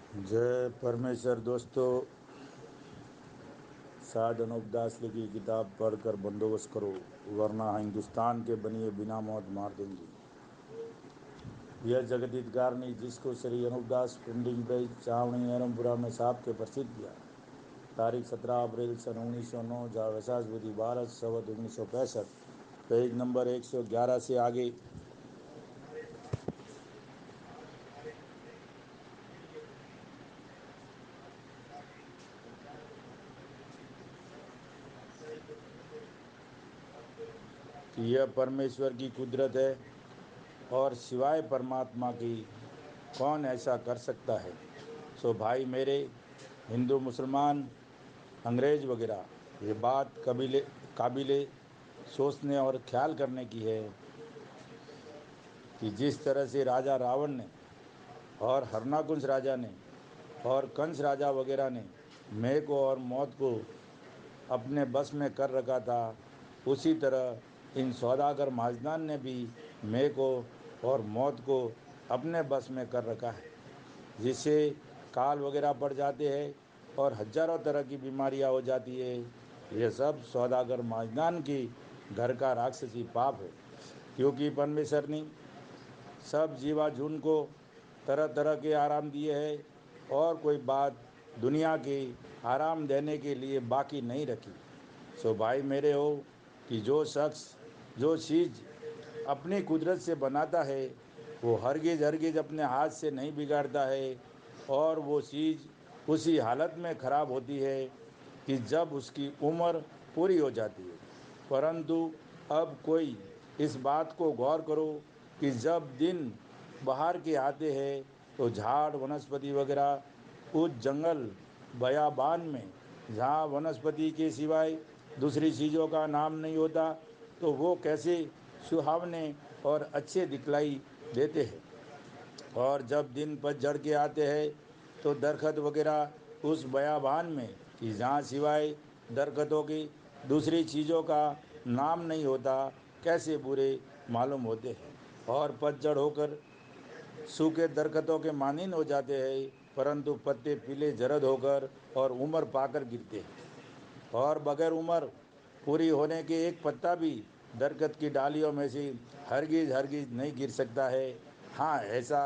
जय परमेश्वर दोस्तों। शायद अनूप दास लिखी किताब पढ़कर बंदोबस्त करो, वरना हिंदुस्तान के बनिए बिना मौत मार देंगी। यह जगदीतकार ने जिसको श्री अनूप दास प्रिंटिंग प्रेस चावनी एरमपुरा में साहब के प्रसिद्ध किया। तारीख 17 अप्रैल सन 1909, जहाँ वैशाखवती भारत संवत 1965, पेज नंबर 111 से आगे। कि यह परमेश्वर की कुदरत है और सिवाय परमात्मा की कौन ऐसा कर सकता है। सो भाई मेरे, हिंदू मुसलमान अंग्रेज वगैरह, ये बात काबिले सोचने और ख्याल करने की है कि जिस तरह से राजा रावण ने और हरनाकुंश राजा ने और कंस राजा वगैरह ने मैं को और मौत को अपने बस में कर रखा था, उसी तरह इन सौदागर महाजनान ने भी मैं को और मौत को अपने बस में कर रखा है, जिससे काल वगैरह पड़ जाते हैं और हजारों तरह की बीमारियां हो जाती है। यह सब सौदागर महाजनान की घर का राक्षसी पाप है, क्योंकि परमेश्वर ने सब जीवा जून को तरह तरह के आराम दिए हैं और कोई बात दुनिया के आराम देने के लिए बाकी नहीं रखी। सो भाई मेरे हो कि जो शख्स जो चीज़ अपनी कुदरत से बनाता है वो हरगिज़ अपने हाथ से नहीं बिगाड़ता है, और वो चीज़ उसी हालत में ख़राब होती है कि जब उसकी उम्र पूरी हो जाती है। परंतु अब कोई इस बात को गौर करो कि जब दिन बाहर के आते हैं तो झाड़ वनस्पति वगैरह उस जंगल बयाबान में, जहाँ वनस्पति के सिवाय दूसरी चीज़ों का नाम नहीं होता, तो वो कैसे सुहावने और अच्छे दिखलाई देते हैं। और जब दिन पतझड़ के आते हैं तो दरखत वगैरह उस बयाबान में, कि जहाँ सिवाय दरखतों की दूसरी चीज़ों का नाम नहीं होता, कैसे बुरे मालूम होते हैं। और पतझड़ होकर सूखे दरख्तों के मानीन हो जाते हैं, परंतु पत्ते पीले जरद होकर और उम्र पाकर गिरते हैं। और बगैर उम्र पूरी होने के एक पत्ता भी दरख्त की डालियों में से हरगिज़ नहीं गिर सकता है। हाँ, ऐसा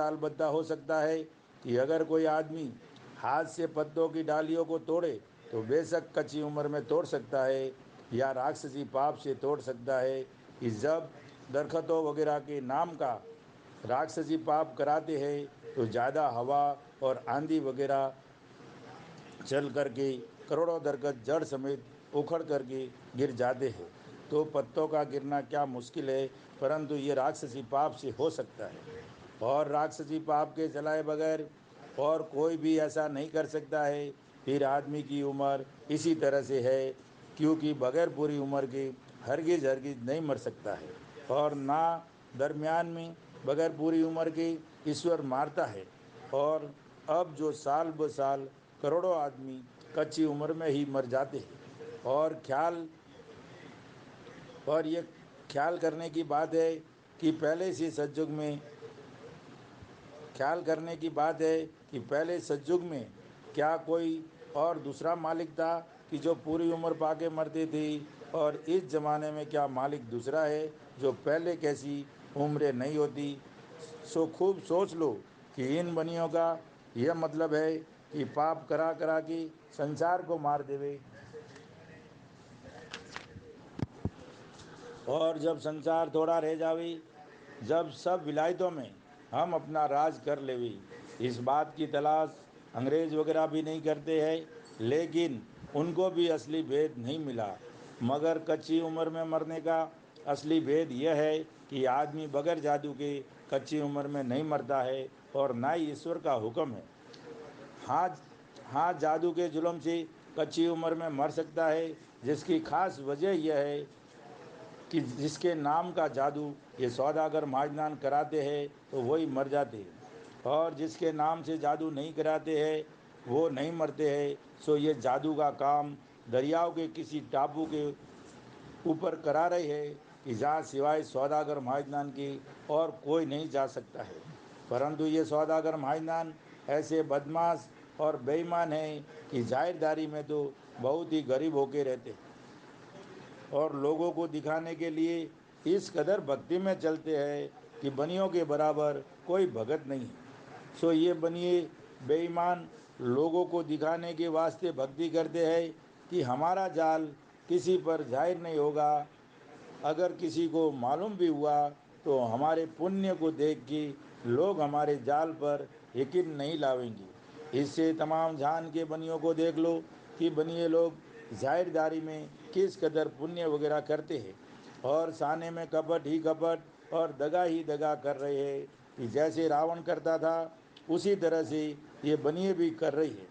अलबत्ता हो सकता है कि अगर कोई आदमी हाथ से पत्तों की डालियों को तोड़े तो बेशक कच्ची उम्र में तोड़ सकता है, या राक्षसी पाप से तोड़ सकता है कि जब दरख्तों वगैरह के नाम का राक्षसी पाप कराते हैं तो ज़्यादा हवा और आंधी वगैरह चल करके करोड़ों दरख्त जड़ समेत उखड़ करके गिर जाते हैं। तो पत्तों का गिरना क्या मुश्किल है, परंतु ये राक्षसी पाप से हो सकता है। और राक्षसी पाप के चलाए बगैर और कोई भी ऐसा नहीं कर सकता है। फिर आदमी की उम्र इसी तरह से है, क्योंकि बगैर पूरी उम्र के हरगिज नहीं मर सकता है, और ना दरमियान में बगैर पूरी उम्र के ईश्वर मारता है। और अब जो साल ब साल करोड़ों आदमी कच्ची उम्र में ही मर जाते हैं। और ये ख्याल करने की बात है कि पहले से सतयुग में ख्याल करने की बात है कि पहले सतयुग में क्या कोई और दूसरा मालिक था कि जो पूरी उम्र पाके मरते थे, और इस ज़माने में क्या मालिक दूसरा है जो पहले कैसी उम्रें नहीं होती। सो खूब सोच लो कि इन बनियों का यह मतलब है कि पाप करा करा के संसार को मार देवे, और जब संसार थोड़ा रह जावे, जब सब विलायतों में हम अपना राज कर लेवे। इस बात की तलाश अंग्रेज वगैरह भी नहीं करते हैं, लेकिन उनको भी असली भेद नहीं मिला। मगर कच्ची उम्र में मरने का असली भेद यह है कि आदमी बगैर जादू के कच्ची उम्र में नहीं मरता है, और ना ही ईश्वर का हुक्म है। हाँ, हाँ, जादू के जुल्म से कच्ची उम्र में मर सकता है, जिसकी खास वजह यह है कि जिसके नाम का जादू ये सौदागर महाजनान कराते हैं तो वही मर जाते हैं, और जिसके नाम से जादू नहीं कराते हैं वो नहीं मरते हैं। सो ये जादू का काम दरियाओं के किसी टापू के ऊपर करा रहे हैं कि जहाँ सिवाय सौदागर महाजनान की और कोई नहीं जा सकता है। परंतु ये सौदागर महाजनान ऐसे बदमाश और बेईमान हैं कि जाहिरदारी में तो बहुत ही गरीब होके रहते और लोगों को दिखाने के लिए इस कदर भक्ति में चलते हैं कि बनियों के बराबर कोई भगत नहीं है। सो ये बनिए बेईमान लोगों को दिखाने के वास्ते भक्ति करते हैं कि हमारा जाल किसी पर जाहिर नहीं होगा। अगर किसी को मालूम भी हुआ तो हमारे पुण्य को देख के लोग हमारे जाल पर यकीन नहीं लावेंगे। इससे तमाम जान के बनियों को देख लो कि बनिए लोग जाहिरदारी में किस कदर पुण्य वगैरह करते हैं और साने में कपट ही कपट और दगा ही दगा कर रहे हैं कि जैसे रावण करता था उसी तरह से ये बनिए भी कर रही है।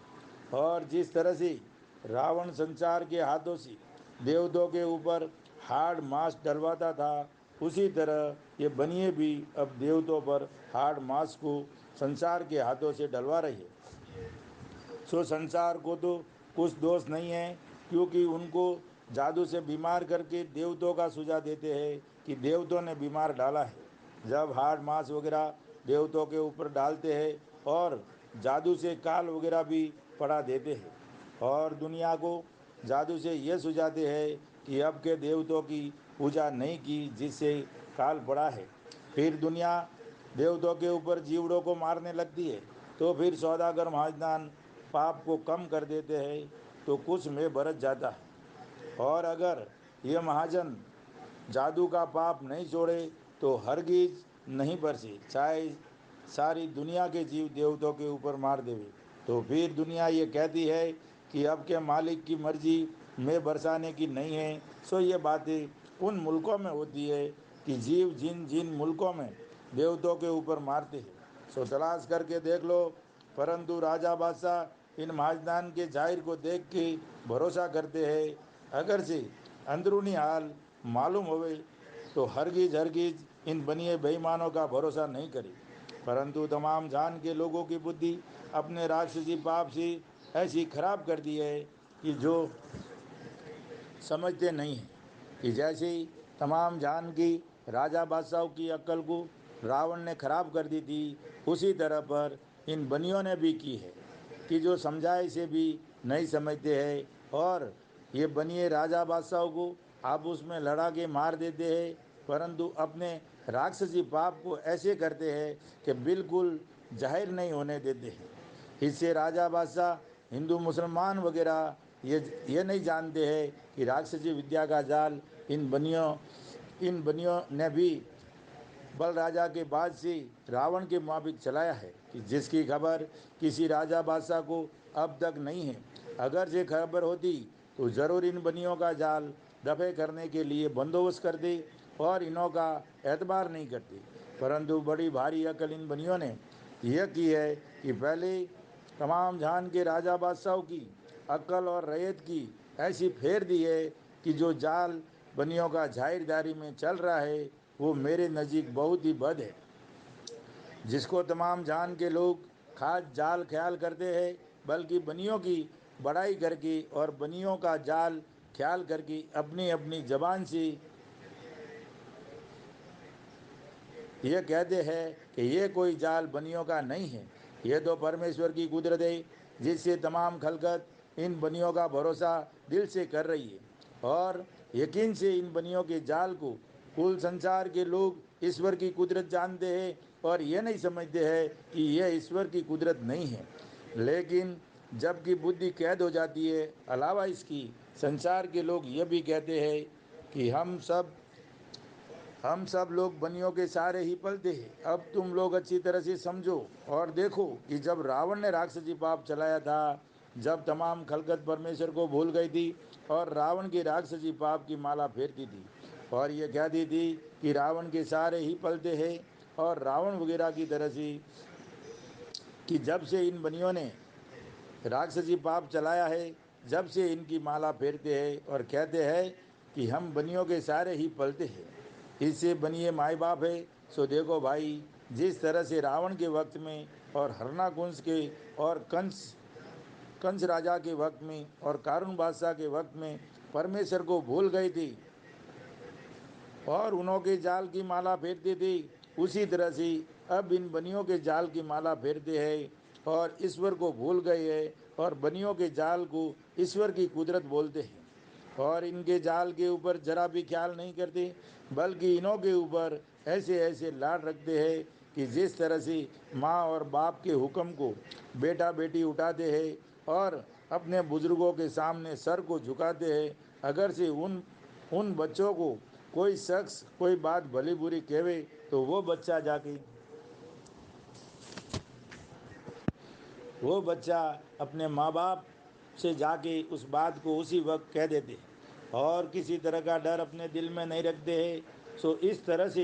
और जिस तरह से रावण संसार के हाथों से देवताओं के ऊपर हार्ड मांस डलवाता था उसी तरह ये बनिए भी अब देवताओं पर हार्ड मांस को संसार के हाथों से डलवा रही है। सो संसार को तो कुछ दोष नहीं है क्योंकि उनको जादू से बीमार करके देवताओं का सुझाव देते हैं कि देवताओं ने बीमार डाला है। जब हार्ड मांस वगैरह देवताओं के ऊपर डालते हैं और जादू से काल वगैरह भी पड़ा देते हैं और दुनिया को जादू से ये सुझाते हैं कि अब के देवताओं की पूजा नहीं की जिससे काल पड़ा है। फिर दुनिया देवताओं के ऊपर जीवड़ों को मारने लगती है तो फिर सौदागर महाजनान पाप को कम कर देते हैं तो कुछ में बरस जाता है। और अगर ये महाजन जादू का पाप नहीं छोड़े तो हरगिज नहीं बरसे चाहे सारी दुनिया के जीव देवताओं के ऊपर मार देवे। तो फिर दुनिया ये कहती है कि अब के मालिक की मर्जी में बरसाने की नहीं है। सो ये बातें उन मुल्कों में होती है कि जीव जिन जिन मुल्कों में देवताओं के ऊपर मारते हैं सो तलाश करके देख लो। परंतु राजा बादशाह इन महाजनान के जाहिर को देख के भरोसा करते हैं। अगर से अंदरूनी हाल मालूम होवे तो हरगिज हरगिज इन बनिए बेईमानों का भरोसा नहीं करे। परंतु तमाम जान के लोगों की बुद्धि अपने राक्षसी पाप से ऐसी खराब कर दी है कि जो समझते नहीं हैं कि जैसे ही तमाम जान की राजा बादशाहों की अक्ल को रावण ने खराब कर दी थी उसी तरह पर इन बनियों ने भी की है कि जो समझाए से भी नहीं समझते हैं। और ये बनिए राजा बादशाहों को आप उसमें लड़ा के मार देते हैं परंतु अपने राक्षसी पाप को ऐसे करते हैं कि बिल्कुल जाहिर नहीं होने देते हैं। इससे राजा बादशाह हिंदू मुसलमान वगैरह ये नहीं जानते हैं कि राक्षसी विद्या का जाल इन बनियों ने भी बल राजा के बाद से रावण के मुताबिक चलाया है कि जिसकी खबर किसी राजा बादशाह को अब तक नहीं है। अगर ये खबर होती तो ज़रूर इन बनियों का जाल दफे करने के लिए बंदोबस्त कर दे और इनों का एतबार नहीं करते। परंतु बड़ी भारी अकल इन बनियों ने यह की है कि पहले तमाम जहान के राजा बादशाहों की अक्ल और रैयत की ऐसी फेर दी है कि जो जाल बनियों का जाहिरदारी में चल रहा है वो मेरे नज़दीक बहुत ही बद है जिसको तमाम जान के लोग खास जाल ख्याल करते हैं बल्कि बनियों की बड़ाई करके और बनियों का जाल ख्याल करके अपनी अपनी ज़बान से ये कहते हैं कि ये कोई जाल बनियों का नहीं है। ये तो परमेश्वर की कुदरत है जिससे तमाम खलकत इन बनियों का भरोसा दिल से कर रही है और यकीन से इन बनियों के जाल को कुल संसार के लोग ईश्वर की कुदरत जानते हैं और ये नहीं समझते हैं कि यह ईश्वर की कुदरत नहीं है। लेकिन जबकि बुद्धि कैद हो जाती है अलावा इसकी संसार के लोग ये भी कहते हैं कि हम सब लोग बनियों के सहारे ही पलते हैं। अब तुम लोग अच्छी तरह से समझो और देखो कि जब रावण ने राक्षसी पाप चलाया था जब तमाम खलकत परमेश्वर को भूल गई थी और रावण की राक्षसी पाप की माला फेरती थी और ये कहती थी कि रावण के सहारे ही पलते हैं और रावण वगैरह की तरह से कि जब से इन बनियों ने राक्षसी पाप चलाया है जब से इनकी माला फेरते हैं और कहते हैं कि हम बनियों के सहारे ही पलते हैं। इससे बनिए माई बाप है। सो देखो भाई जिस तरह से रावण के वक्त में और हरनाकुंस के और कंस राजा के वक्त में और कारून बादशाह के वक्त में परमेश्वर को भूल गई थी और उन्हों के जाल की माला फेरती थी उसी तरह से अब इन बनियों के जाल की माला फेरते हैं और ईश्वर को भूल गए हैं और बनियों के जाल को ईश्वर की कुदरत बोलते हैं और इनके जाल के ऊपर जरा भी ख्याल नहीं करते, बल्कि इन्हों के ऊपर ऐसे ऐसे लाड रखते हैं कि जिस तरह से माँ और बाप के हुक्म को बेटा बेटी उठाते हैं और अपने बुजुर्गों के सामने सर को झुकाते हैं, अगर से उन बच्चों को कोई शख्स कोई बात भली बुरी कहे तो वो बच्चा अपने माँ बाप से जाके उस बात को उसी वक्त कह देते हैं और किसी तरह का डर अपने दिल में नहीं रखते हैं। सो इस तरह से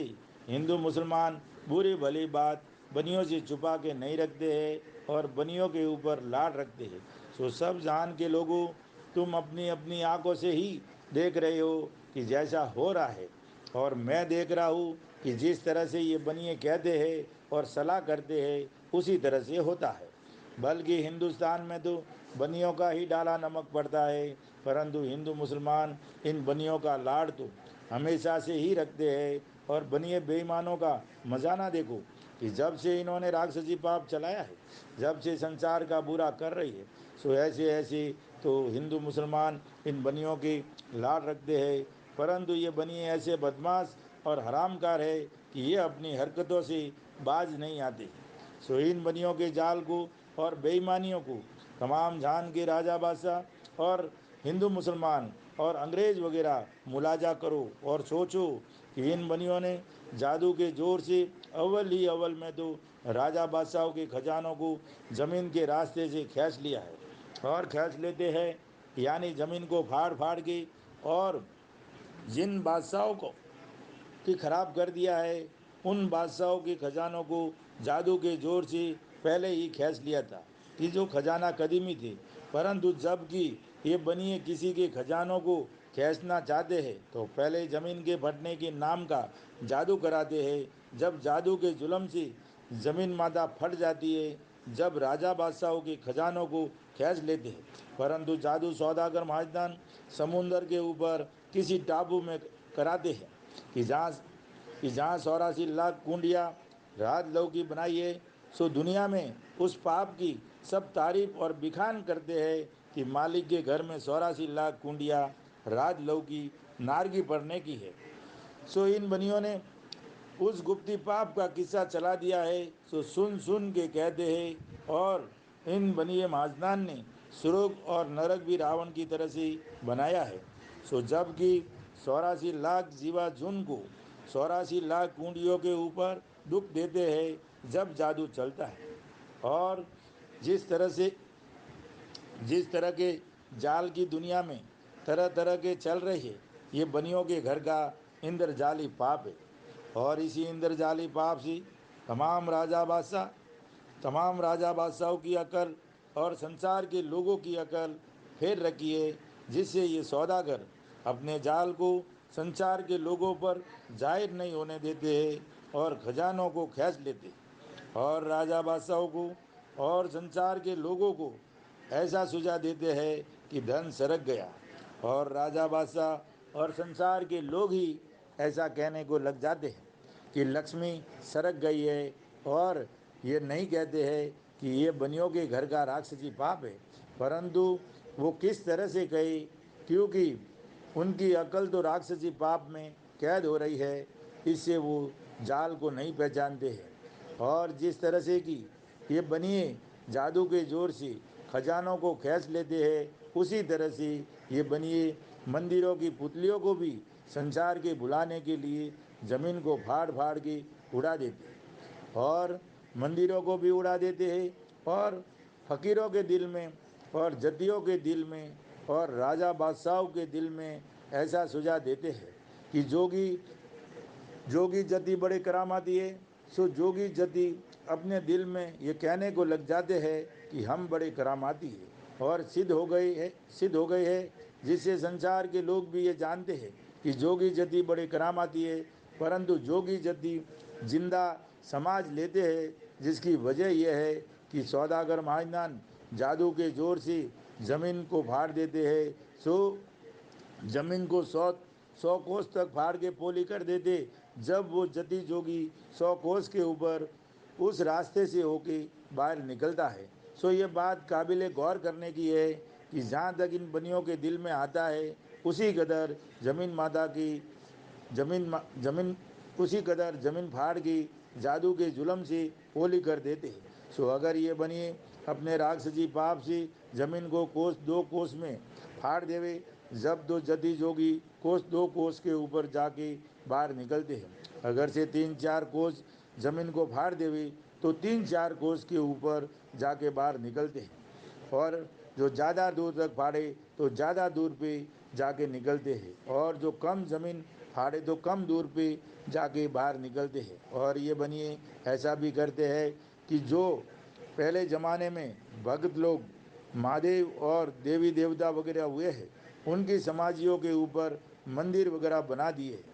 हिंदू मुसलमान बुरी भली बात बनियों से छुपा के नहीं रखते हैं और बनियों के ऊपर लाड रखते हैं। सो सब जहान के लोगों, तुम अपनी अपनी आंखों से ही देख रहे हो कि जैसा हो रहा है, और मैं देख रहा हूँ कि जिस तरह से ये बनिए कहते हैं और सलाह करते हैं उसी तरह से होता है। बल्कि हिंदुस्तान में तो बनियों का ही डाला नमक पड़ता है, परंतु हिंदू मुसलमान इन बनियों का लाड़ तो हमेशा से ही रखते हैं। और बनिए बेईमानों का मजा ना देखो कि जब से इन्होंने राक्षसी पाप चलाया है, जब से संसार का बुरा कर रही है, सो ऐसे ऐसे तो हिंदू मुसलमान इन बनियों की लाड़ रखते हैं। परंतु ये बनिए ऐसे बदमाश और हरामकार है कि ये अपनी हरकतों से बाज नहीं आते। सो इन बनियों के जाल को और बेईमानियों को तमाम जहान के राजा बादशाह और हिंदू मुसलमान और अंग्रेज़ वगैरह मुलाजा करो और सोचो कि इन बनियों ने जादू के ज़ोर से अव्वल ही अव्वल में तो राजा बादशाहों के खजानों को ज़मीन के रास्ते से खींच लिया है और खींच लेते हैं, यानी ज़मीन को फाड़ फाड़ के, और जिन बादशाहों को कि खराब कर दिया है उन बादशाहों के खजानों को जादू के जोर से पहले ही खींच लिया था कि जो खजाना कदीमी थे। परंतु जबकि ये बनिए किसी के खजानों को खींचना चाहते हैं तो पहले ज़मीन के फटने के नाम का जादू कराते हैं। जब जादू के जुल्म से ज़मीन माता फट जाती है, जब राजा बादशाहों के खजानों को खींच लेते हैं, परंतु जादू सौदागर महाजदान समुंदर के ऊपर किसी टापू में कराते हैं कि जहाँ 84 लाख कुंडिया रात लौकी बनाई है। सो दुनिया में उस पाप की सब तारीफ और बिखान करते हैं कि मालिक के घर में 84 लाख कुंडिया रात लौकी नारगी पड़ने की है। सो इन बनियों ने उस गुप्ती पाप का किस्सा चला दिया है। सो सुन सुन के कहते हैं, और इन बनिए महाजनान ने सुर्ग और नरक भी रावण की तरह से बनाया है। सो जबकि 84 लाख जीवा जुन को 84 लाख कुंडियों के ऊपर दुख देते हैं जब जादू चलता है। और जिस तरह से जिस तरह के जाल की दुनिया में तरह तरह के चल रहे हैं, ये बनियों के घर का इंद्रजाली पाप है। और इसी इंद्रजाली पाप से तमाम राजा बादशाहों की अकल और संसार के लोगों की अकल फेर रखी है, जिससे ये सौदागर अपने जाल को संसार के लोगों पर जाहिर नहीं होने देते हैं और खजानों को खींच लेते हैं। और राजा बादशाहों को और संसार के लोगों को ऐसा सुझा देते हैं कि धन सरक गया, और राजा बादशाह और संसार के लोग ही ऐसा कहने को लग जाते हैं कि लक्ष्मी सरक गई है, और ये नहीं कहते हैं कि ये बनियों के घर का राक्षसी पाप है, परंतु वो किस तरह से कहे, क्योंकि उनकी अकल तो राक्षसी पाप में कैद हो रही है, इससे वो जाल को नहीं पहचानते हैं। और जिस तरह से कि ये बनिए जादू के जोर से खजानों को खींच लेते हैं, उसी तरह से ये बनिए मंदिरों की पुतलियों को भी संसार के भुलाने के लिए ज़मीन को फाड़ फाड़ के उड़ा देते हैं, और मंदिरों को भी उड़ा देते हैं, और फ़कीरों के दिल में और जतियों के दिल में और राजा बादशाहों के दिल में ऐसा सुझा देते हैं कि जोगी जोगी जति बड़े करामाती है। सो जोगी जति अपने दिल में ये कहने को लग जाते हैं कि हम बड़े करामाती है और सिद्ध हो गए है, जिससे संसार के लोग भी ये जानते हैं कि जोगी जति बड़े करामाती है। परंतु जोगी जति जिंदा समाज लेते हैं, जिसकी वजह यह है कि सौदागर महाजनान जादू के जोर से ज़मीन को फाड़ देते हैं। सो जमीन को 100 कोस तक फाड़ के पोली कर देते। जब वो जति जोगी 100 कोस के ऊपर उस रास्ते से होके बाहर निकलता है। सो ये बात काबिल गौर करने की है कि जहाँ तक इन बनियों के दिल में आता है उसी कदर ज़मीन माता की ज़मीन उसी कदर ज़मीन फाड़ की जादू के जुल्म से पोली कर देते हैं। सो अगर ये बनिए अपने राक्षसी पाप से ज़मीन को कोस 2 कोस में फाड़ देवे, जब तो जति जोगी कोस 2 कोस के ऊपर जाके बाहर निकलते हैं। अगर से 3-4 कोस ज़मीन को फाड़ देवे तो 3-4 कोस के ऊपर जाके बाहर निकलते हैं, और जो ज़्यादा दूर तक फाड़े तो ज़्यादा दूर पे जाके निकलते हैं, और जो कम ज़मीन फाड़े तो कम दूर पे जाके बाहर निकलते हैं। और ये बनिए ऐसा भी करते हैं कि जो पहले ज़माने में भक्त लोग महादेव और देवी देवता वगैरह हुए हैं, उनकी समाधियों के ऊपर मंदिर वगैरह बना दिए,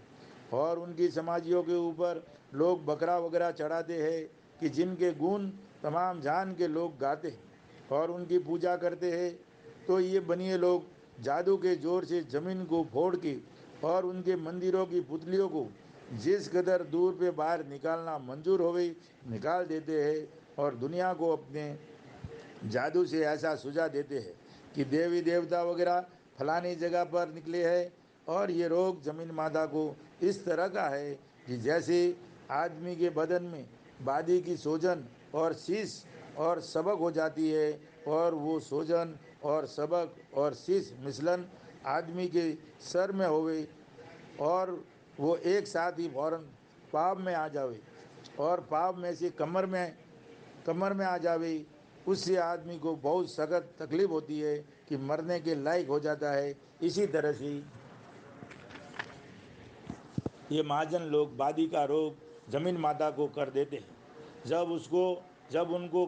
और उनकी समाधियों के ऊपर लोग बकरा वगैरह चढ़ाते हैं कि जिनके गुण तमाम जान के लोग गाते हैं और उनकी पूजा करते हैं। तो ये बनिए लोग जादू के जोर से ज़मीन को फोड़ के और उनके मंदिरों की पुतलियों को जिस कदर दूर पे बाहर निकालना मंजूर हो गई निकाल देते हैं, और दुनिया को अपने जादू से ऐसा सुझा देते हैं कि देवी देवता वगैरह फलानी जगह पर निकले हैं। और ये रोग ज़मीन माता को इस तरह का है कि जैसे आदमी के बदन में बादी की सूजन और शीश और सबक हो जाती है, और वो सूजन और सबक और शीश मिश्रण आदमी के सर में होवे, और वो एक साथ ही फौरन पाव में आ जावे, और पाव में से कमर में आ जावे, उससे आदमी को बहुत सख्त तकलीफ होती है कि मरने के लायक हो जाता है। इसी तरह से ये महाजन लोग बादी का रोग ज़मीन माता को कर देते हैं। जब उनको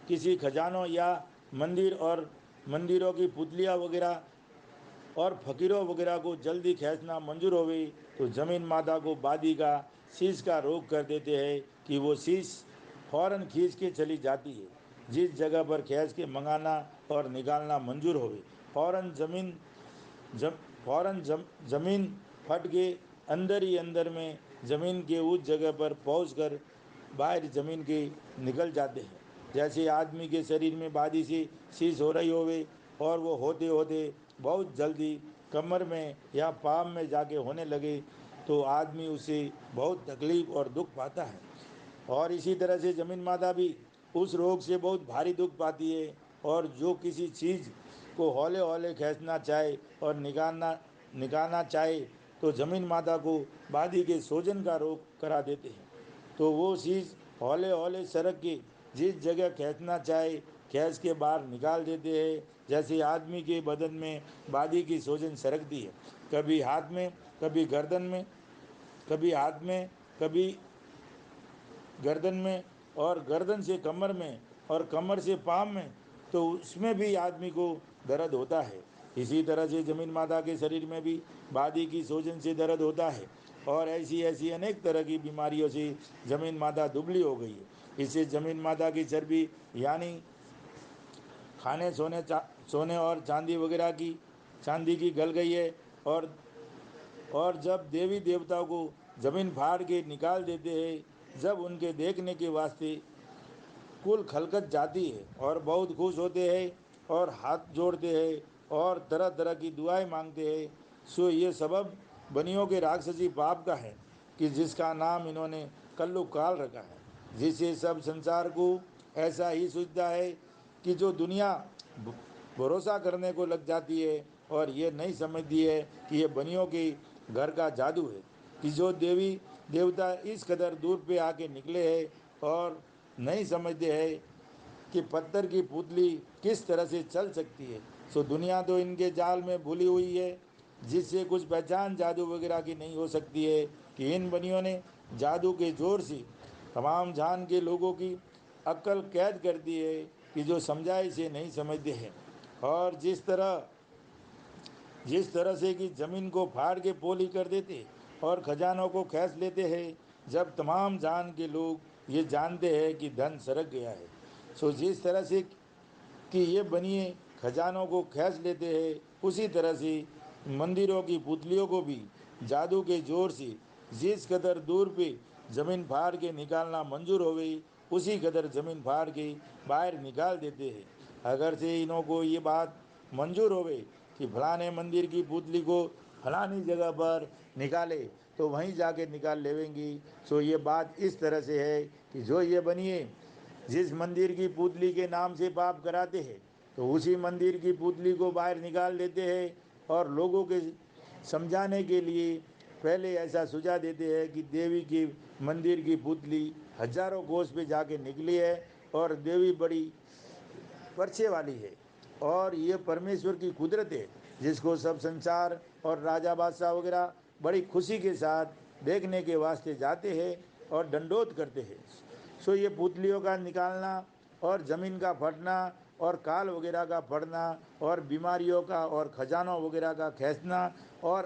किसी खजानों या मंदिर और मंदिरों की पुतलियाँ वगैरह और फ़कीरों वगैरह को जल्दी खींचना मंजूर हो गई तो ज़मीन माता को बादी का शीश का रोग कर देते हैं कि वो शीश फ़ौरन खींच के चली जाती है। जिस जगह पर खींच के मंगाना और निकालना मंजूर हो गई, फ़ौरन ज़मीन फट के अंदर ही अंदर में ज़मीन के उस जगह पर पहुंचकर बाहर ज़मीन के निकल जाते हैं। जैसे आदमी के शरीर में बादी से शीश हो रही होवे, और वो होते होते बहुत जल्दी कमर में या पाँव में जाके होने लगे तो आदमी उसे बहुत तकलीफ़ और दुख पाता है। और इसी तरह से ज़मीन माता भी उस रोग से बहुत भारी दुख पाती है, और जो किसी चीज़ को हौले हौले खींचना चाहे और निकालना चाहे तो ज़मीन माता को बादी के सूजन का रोग करा देते हैं। तो वो चीज़ हौले हौले सरक के जिस जगह खींचना चाहे खींच के बाहर निकाल देते हैं। जैसे आदमी के बदन में बादी की सूजन सरकती है, कभी हाथ में, कभी गर्दन में, कभी हाथ में, कभी गर्दन में, और गर्दन से कमर में, और कमर से पाँव में, तो उसमें भी आदमी को दर्द होता है। इसी तरह से ज़मीन माता के शरीर में भी बादी की सूजन से दर्द होता है, और ऐसी ऐसी अनेक तरह की बीमारियों से ज़मीन माता दुबली हो गई है। इससे ज़मीन माता की चर्बी यानी खाने सोने और चांदी की गल गई है। और जब देवी देवताओं को ज़मीन फाड़ के निकाल देते हैं, जब उनके देखने के वास्ते कुल खलकत जाती है और बहुत खुश होते हैं और हाथ जोड़ते हैं और तरह तरह की दुआएं मांगते हैं। सो ये सबब बनियों के राक्षसी पाप का है कि जिसका नाम इन्होंने कल्लू काल रखा है, जिससे सब संसार को ऐसा ही सूझता है कि जो दुनिया भरोसा करने को लग जाती है और ये नहीं समझती है कि ये बनियों के घर का जादू है, कि जो देवी देवता इस कदर दूर पे आके निकले हैं और नहीं समझते हैं कि पत्थर की पुतली किस तरह से चल सकती है। सो दुनिया तो इनके जाल में भूली हुई है, जिससे कुछ पहचान जादू वगैरह की नहीं हो सकती है कि इन बनियों ने जादू के जोर से तमाम जान के लोगों की अक्ल कैद कर दी है कि जो समझाए से नहीं समझते हैं। और जिस तरह से कि ज़मीन को फाड़ के पोली कर देते और खजानों को खींच लेते हैं, जब तमाम जान के लोग ये जानते हैं कि धन सरक गया है। सो जिस तरह से कि ये बनिए खजानों को खींच लेते हैं, उसी तरह से मंदिरों की पुतलियों को भी जादू के जोर से जिस कदर दूर पे ज़मीन फाड़ के निकालना मंजूर हो गई उसी कदर ज़मीन फाड़ के बाहर निकाल देते हैं। अगर से इन्हों को ये बात मंजूर होवे कि फलाने मंदिर की पुतली को फलानी जगह पर निकाले तो वहीं जाके निकाल लेवेंगी। सो ये बात इस तरह से है कि जो ये बनिए जिस मंदिर की पुतली के नाम से पाप कराते हैं तो उसी मंदिर की पुतली को बाहर निकाल देते हैं और लोगों के समझाने के लिए पहले ऐसा सुझा देते हैं कि देवी की मंदिर की पुतली हजारों कोस पे जाके निकली है और देवी बड़ी पर्चे वाली है और ये परमेश्वर की कुदरत है जिसको सब संसार और राजा बादशाह वगैरह बड़ी खुशी के साथ देखने के वास्ते जाते हैं और दंडोत करते हैं। सो ये पुतलियों का निकालना और ज़मीन का फटना और काल वगैरह का पड़ना और बीमारियों का और खजानों वगैरह का खींचना और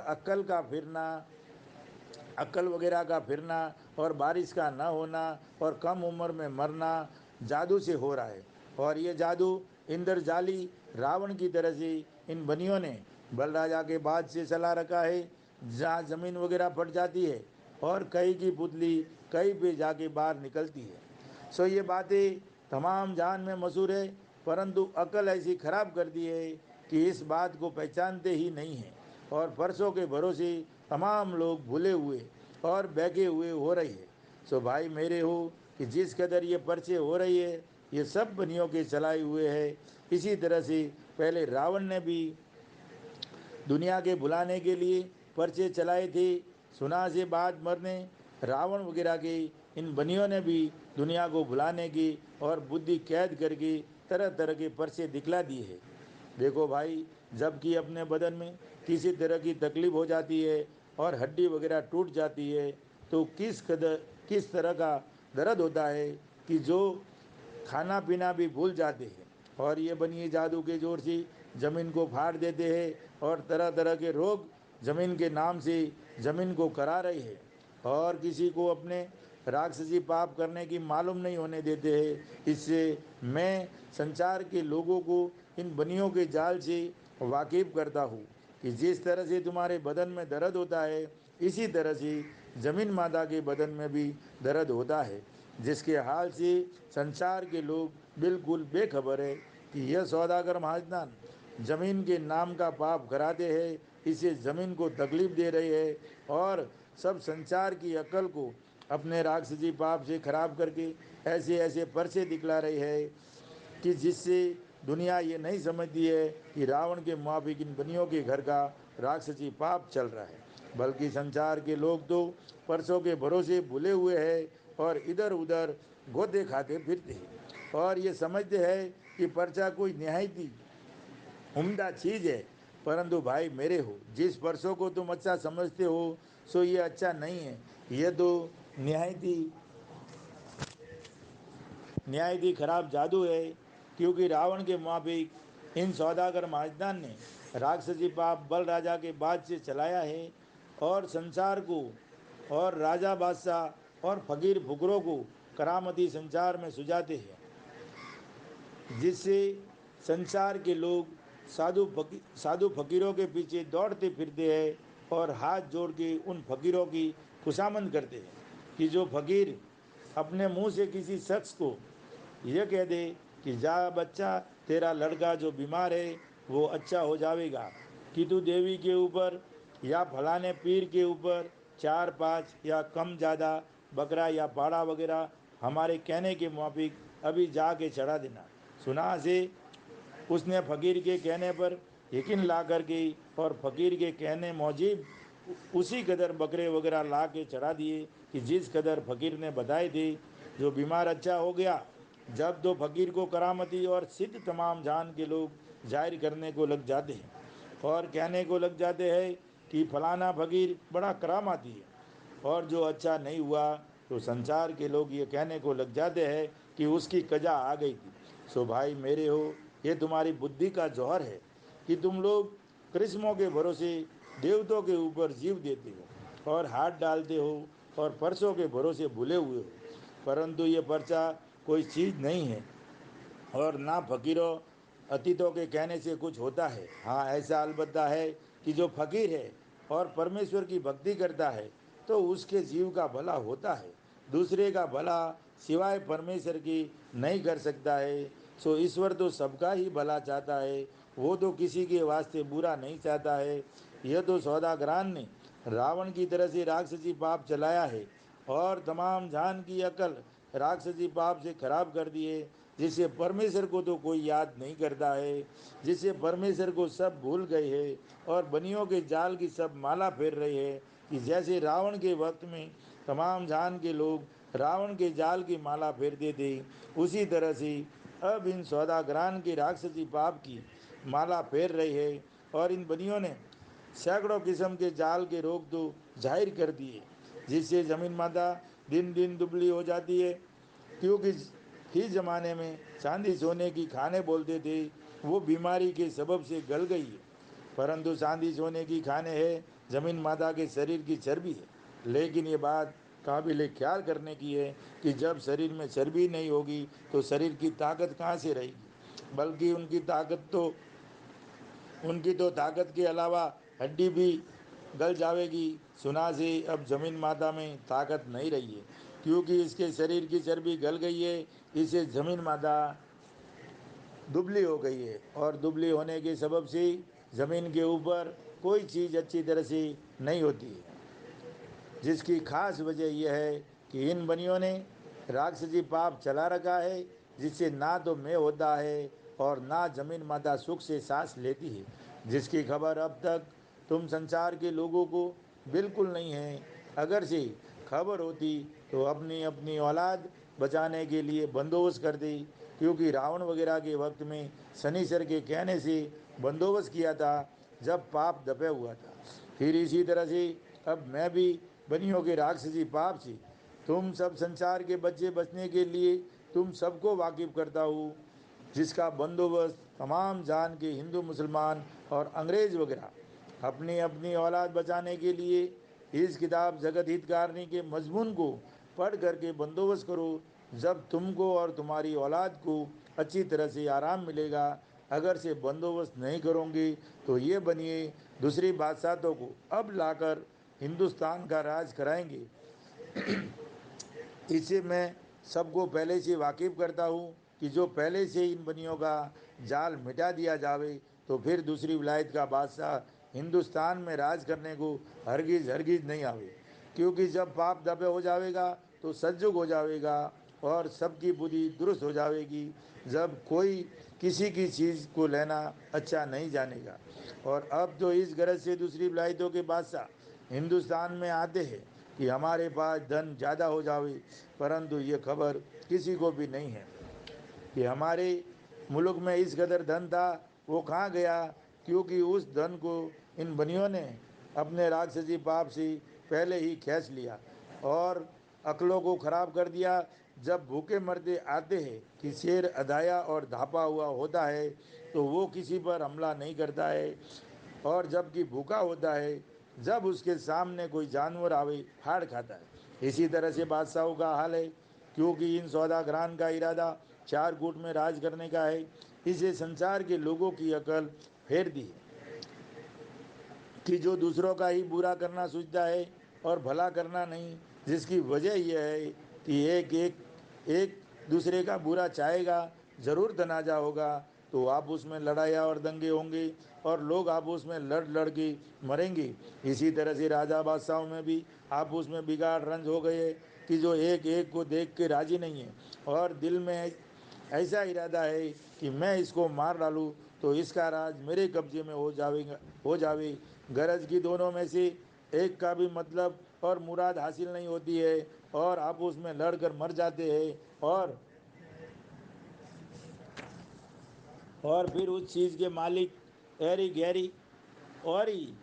अक्ल वगैरह का फिरना और बारिश का न होना और कम उम्र में मरना जादू से हो रहा है। और ये जादू इंद्रजाली रावण की तरह से इन बनियों ने बलराजा के बाद से चला रखा है, जहाँ ज़मीन वगैरह फट जाती है और कई की पुतली कहीं पे जाके बाहर निकलती है। सो ये बातें तमाम जहान में मशहूर है, परंतु अकल ऐसी खराब कर दी है कि इस बात को पहचानते ही नहीं हैं और परसों के भरोसे तमाम लोग भूले हुए और बहके हुए हो रही है। सो भाई मेरे हो कि जिस कदर ये पर्चे हो रही है ये सब बनियों के चलाए हुए है। इसी तरह से पहले रावण ने भी दुनिया के भुलाने के लिए पर्चे चलाए थे। सुना से बात मरने रावण वगैरह के इन बनियों ने भी दुनिया को भुलाने की और बुद्धि कैद करके तरह तरह के पर्चे दिखला दिए हैं। देखो भाई, जबकि अपने बदन में किसी तरह की तकलीफ हो जाती है और हड्डी वगैरह टूट जाती है तो किस तरह का दर्द होता है कि जो खाना पीना भी भूल जाते हैं। और ये बनिए जादू के जोर से ज़मीन को फाड़ देते हैं और तरह तरह के रोग ज़मीन के नाम से ज़मीन को करा रहे हैं और किसी को अपने राक्षसी पाप करने की मालूम नहीं होने देते हैं। इससे मैं संसार के लोगों को इन बनियों के जाल से वाकिफ़ करता हूँ कि जिस तरह से तुम्हारे बदन में दर्द होता है इसी तरह से ज़मीन माता के बदन में भी दर्द होता है, जिसके हाल से संसार के लोग बिल्कुल बेखबर है कि यह सौदागर महाजनान ज़मीन के नाम का पाप कराते हैं, इसे ज़मीन को तकलीफ दे रहे हैं और सब संसार की अकल को अपने राक्षसी पाप से खराब करके ऐसे ऐसे पर्चे दिखला रहे हैं कि जिससे दुनिया ये नहीं समझती है कि रावण के मुआफिक इन बनियों के घर का राक्षसी पाप चल रहा है, बल्कि संसार के लोग तो परसों के भरोसे भूले हुए हैं और इधर उधर गोते खाते फिरते हैं और ये समझते हैं कि पर्चा कोई निहायती उम्दा चीज़ है। परंतु भाई मेरे हो, जिस परसों को तुम अच्छा समझते हो सो ये अच्छा नहीं है, ये तो निहायती खराब जादू है। क्योंकि रावण के मुआफिक इन सौदागर महाजनान ने राक्षसी पाप बल राजा के बाद से चलाया है और संसार को और राजा बादशाह और फकीर फुकरों को करामती संसार में सुझाते हैं, जिससे संसार के लोग साधु फकीरों के पीछे दौड़ते फिरते हैं और हाथ जोड़ के उन फकीरों की खुशामंद करते हैं कि जो फकीर अपने मुंह से किसी शख्स को यह कह दे कि जा बच्चा, तेरा लड़का जो बीमार है वो अच्छा हो जाएगा, कि तू देवी के ऊपर या फलाने पीर के ऊपर 4-5 या कम ज़्यादा बकरा या पाड़ा वगैरह हमारे कहने के मुताबिक अभी जाके चढ़ा देना। सुना से उसने फ़कीर के कहने पर यकीन ला कर के और फ़कीर के कहने मौजीब उसी कदर बकरे वगैरह ला के चढ़ा दिए कि जिस कदर फ़कीर ने बताए थे। जो बीमार अच्छा हो गया, जब तो फ़कीर को करामती और सिद्ध तमाम जान के लोग जाहिर करने को लग जाते हैं और कहने को लग जाते हैं कि फलाना फ़कीर बड़ा करामाती है। और जो अच्छा नहीं हुआ तो संसार के लोग ये कहने को लग जाते हैं कि उसकी कजा आ गई थी। सो भाई मेरे हो, ये तुम्हारी बुद्धि का जौहर है कि तुम लोग करिश्मों के भरोसे देवताओं के ऊपर जीव देते हो और हाथ डालते हो और परसों के भरोसे भूले हुए हो। परंतु ये पर्चा कोई चीज़ नहीं है और ना फ़कीरों अतीतों के कहने से कुछ होता है। हाँ, ऐसा अलबत्ता है कि जो फ़कीर है और परमेश्वर की भक्ति करता है तो उसके जीव का भला होता है। दूसरे का भला सिवाय परमेश्वर की नहीं कर सकता है। सो ईश्वर तो सबका ही भला चाहता है, वो तो किसी के वास्ते बुरा नहीं चाहता है। यह तो सौदागरान ने रावण की तरह से राक्षसी पाप चलाया है और तमाम जान की अकल राक्षसी पाप से खराब कर दी है, जिससे परमेश्वर को तो कोई याद नहीं करता है, जिससे परमेश्वर को सब भूल गए हैं और बनियों के जाल की सब माला फेर रहे हैं। कि जैसे रावण के वक्त में तमाम जान के लोग रावण के जाल की माला फेरते थे, उसी तरह से अब इन सौदागरान के राक्षसी पाप की माला फेर रहे हैं और इन बनियों ने सैकड़ों किस्म के जाल के रोग तो जाहिर कर दिए, जिससे जमीन माता दिन दिन दुबली हो जाती है। क्योंकि इस जमाने में चांदी सोने की खाने बोलते थे, वो बीमारी के सबब से गल गई है। परंतु चांदी सोने की खाने है जमीन माता के शरीर की चर्बी है। लेकिन ये बात काबिल ख्याल करने की है कि जब शरीर में चर्बी नहीं होगी तो शरीर की ताकत कहाँ से रहेगी, बल्कि उनकी तो ताकत के अलावा हड्डी भी गल जाएगी। सुना से अब जमीन माता में ताकत नहीं रही है, क्योंकि इसके शरीर की चर्बी गल गई है। इसे जमीन माता दुबली हो गई है और दुबली होने के सबब से ज़मीन के ऊपर कोई चीज़ अच्छी तरह से नहीं होती है, जिसकी खास वजह यह है कि इन बनियों ने राक्षसी पाप चला रखा है, जिससे ना तो मैं होता है और ना जमीन माता सुख से सांस लेती है, जिसकी खबर अब तक तुम संसार के लोगों को बिल्कुल नहीं है। अगर से खबर होती तो अपनी अपनी औलाद बचाने के लिए बंदोबस्त कर दी, क्योंकि रावण वगैरह के वक्त में शनिश्चर के कहने से बंदोबस्त किया था जब पाप दबे हुआ था। फिर इसी तरह से अब मैं भी बनियों के राक्षसी पाप से तुम सब संसार के बच्चे बचने के लिए तुम सबको वाकिफ करता हूँ, जिसका बंदोबस्त तमाम जान के हिंदू मुसलमान और अंग्रेज वगैरह अपनी अपनी औलाद बचाने के लिए इस किताब जगत हितकारनी के मजमून को पढ़ करके बंदोबस्त करो। जब तुमको और तुम्हारी औलाद को अच्छी तरह से आराम मिलेगा। अगर से बंदोबस्त नहीं करोगे तो ये बनिए दूसरी बादशाहों को अब लाकर हिंदुस्तान का राज कराएंगे। इससे मैं सबको पहले से वाकिफ करता हूँ कि जो पहले से इन बनियों का जाल मिटा दिया जावे तो फिर दूसरी विलायत का बादशाह हिंदुस्तान में राज करने को हरगिज़ हरगिज़ नहीं आवे। क्योंकि जब पाप दबे हो जाएगा तो सज्जुग हो जाएगा और सबकी बुद्धि दुरुस्त हो जाएगी। जब कोई किसी की चीज़ को लेना अच्छा नहीं जानेगा। और अब तो इस गरज से दूसरी विलायतों के बादशाह हिंदुस्तान में आते हैं कि हमारे पास धन ज़्यादा हो जावे, परंतु ये खबर किसी को भी नहीं है कि हमारे मुल्क में इस कदर धन था वो कहाँ गया, क्योंकि उस धन को इन बनियों ने अपने राक्षसी पाप से पहले ही खींच लिया और अकलों को ख़राब कर दिया। जब भूखे मरते आते हैं कि शेर अधाया और धापा हुआ होता है तो वो किसी पर हमला नहीं करता है, और जबकि भूखा होता है जब उसके सामने कोई जानवर आवे फाड़ खाता है। इसी तरह से बादशाहों का हाल है, क्योंकि इन सौदागरान का इरादा चार कूट में राज करने का है। इसे संसार के लोगों की अकल फेर दी है कि जो दूसरों का ही बुरा करना सोचता है और भला करना नहीं, जिसकी वजह यह है कि एक दूसरे का बुरा चाहेगा, ज़रूर तनाजा होगा तो आपस में लड़ाइयाँ और दंगे होंगे और लोग आपस में लड़ लड़ के मरेंगे। इसी तरह से राजा बादशाहों में भी आपस में बिगाड़ रंज हो गए कि जो एक एक को देख के राजी नहीं है और दिल में ऐसा इरादा है कि मैं इसको मार डालूं तो इसका राज मेरे कब्जे में हो जावे। गरज की दोनों में से एक का भी मतलब और मुराद हासिल नहीं होती है और आपस में लड़कर मर जाते हैं और फिर उस चीज़ के मालिक एरी गहरी और ही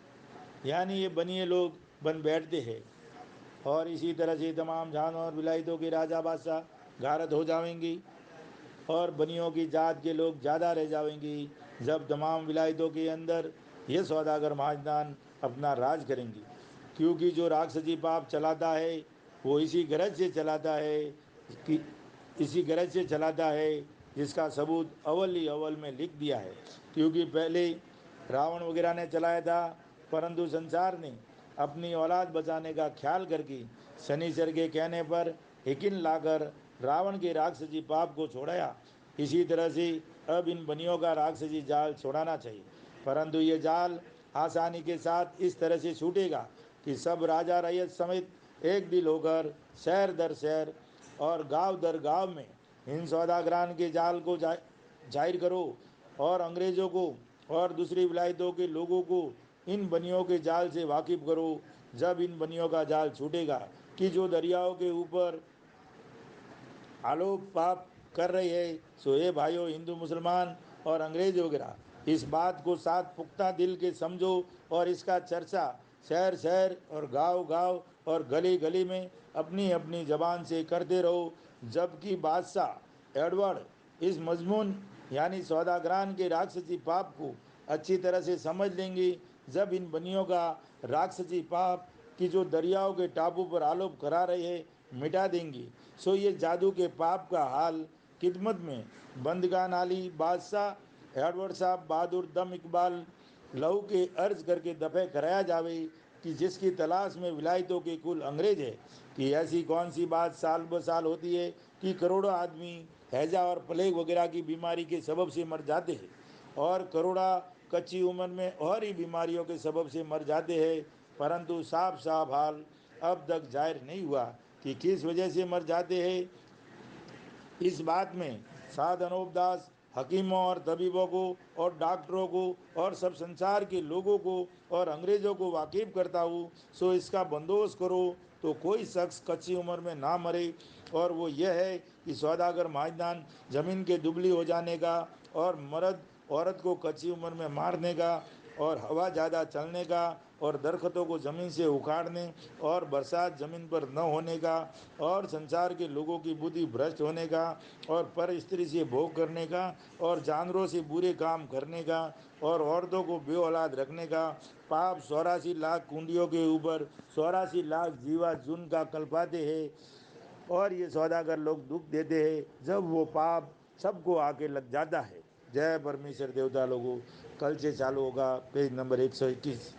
यानी ये बनिए लोग बन बैठते हैं। और इसी तरह से तमाम जानवर विलायतों के राजा बादशाह गारत हो जाएंगी और बनियों की जात के लोग ज़्यादा रह जाएंगी। जब तमाम विलायतों के अंदर ये सौदागर महाजनान अपना राज करेंगी, क्योंकि जो राक्षसी पाप चलाता है वो इसी गरज से चलाता है, जिसका सबूत अव्वल ही अव्वल में लिख दिया है। क्योंकि पहले रावण वगैरह ने चलाया था, परंतु संसार ने अपनी औलाद बचाने का ख्याल करके शनिश्चर के कहने पर यकीन लाकर रावण के राक्षसी पाप को छोड़ाया, इसी तरह से अब इन बनियों का राक्षसी जाल छोड़ाना चाहिए। परंतु ये जाल आसानी के साथ इस तरह से छूटेगा कि सब राजा रैयत समेत एक दिल होकर शहर दर शहर और गांव दर गांव में इन सौदागरान के जाल को जाहिर करो और अंग्रेजों को और दूसरी विलायतों के लोगों को इन बनियों के जाल से वाकिफ करो। जब इन बनियों का जाल छूटेगा कि जो दरियाओं के ऊपर आलोक पाप कर रहे हैं, सो ये भाइयों हिंदू मुसलमान और अंग्रेज वगैरह इस बात को साथ पुख्ता दिल के समझो और इसका चर्चा शहर शहर और गांव गांव और गली गली में अपनी अपनी जबान से करते रहो। जबकि बादशाह एडवर्ड इस मजमून यानी सौदागरान के राक्षसी पाप को अच्छी तरह से समझ लेंगे। जब इन बनियों का राक्षसी पाप कि जो दरियाओं के टापू पर आलोप करा रहे हैं मिटा देंगी, सो ये जादू के पाप का हाल खिदमत में बंदगान आली बादशाह एडवर्ड साहब बहादुर दम इकबाल लहू के अर्ज करके दफे कराया जावे कि जिसकी तलाश में विलायतों के कुल अंग्रेज है। कि ऐसी कौन सी बात साल ब साल होती है कि करोड़ों आदमी हैजा और प्लेग वगैरह की बीमारी के सबब से मर जाते हैं और करोड़ा कच्ची उम्र में और ही बीमारियों के सबब से मर जाते हैं, परंतु साफ साफ हाल अब तक जाहिर नहीं हुआ कि किस वजह से मर जाते हैं। इस बात में साध अनूप दास हकीमों और तबीबों को और डॉक्टरों को और सब संसार के लोगों को और अंग्रेज़ों को वाकिफ करता हूँ। सो इसका बंदोबस्त करो तो कोई शख्स कच्ची उम्र में ना मरे, और वो यह है कि सौदागर माजदान ज़मीन के दुबली हो जाने का और मर्द औरत को कच्ची उम्र में मारने का और हवा ज़्यादा चलने का और दरख्तों को ज़मीन से उखाड़ने और बरसात ज़मीन पर न होने का और संसार के लोगों की बुद्धि भ्रष्ट होने का और पर स्त्री से भोग करने का और जानवरों से बुरे काम करने का और औरतों को बे औलाद रखने का पाप 84 लाख कुंडियों के ऊपर 84 लाख जीवा जुन का कल्पाते हैं। और ये सौदागर लोग दुख देते हैं जब वो पाप सबको आके लग जाता है। जय परमेश्वर देवता लोगों। कल से चालू होगा पेज नंबर 121।